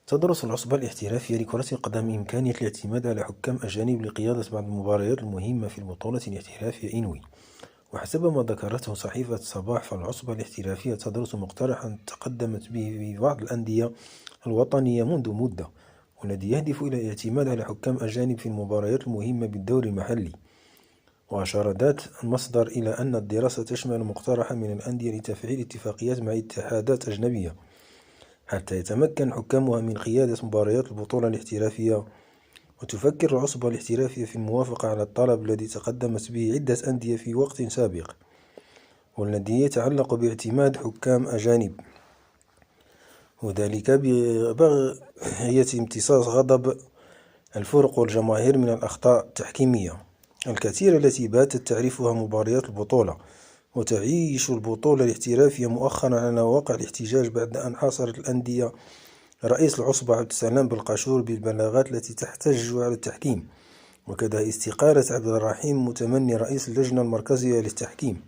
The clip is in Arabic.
تدرس العصبة الاحترافية لكرة القدم إمكانية الاعتماد على حكام أجانب لقيادة بعض المباريات المهمة في البطولة الاحترافية إنوي. وحسب ما ذكرته صحيفة صباح، فالعصبة الاحترافية تدرس مقترحا تقدمت به في بعض الأندية الوطنية منذ مدة، والذي يهدف إلى الاعتماد على حكام أجانب في المباريات المهمة بالدوري المحلي. وأشار ذات المصدر إلى أن الدراسة تشمل مقترحا من الأندية لتفعيل اتفاقيات مع اتحادات أجنبية حتى يتمكن حكامها من قيادة مباريات البطولة الاحترافية. وتفكر العصبة الاحترافية في الموافقة على الطلب الذي تقدمت به عدة أندية في وقت سابق، والذي يتعلق باعتماد حكام أجانب، وذلك بغية امتصاص غضب الفرق والجماهير من الأخطاء التحكيمية الكثيرة التي باتت تعرفها مباريات البطولة. وتعيش البطولة الاحترافية مؤخرا على واقع الاحتجاج بعد أن حاصرت الأندية رئيس العصبة عبد السلام بالقاشور بالبلاغات التي تحتج على التحكيم، وكذا استقالة عبد الرحيم متمني رئيس اللجنة المركزية للتحكيم.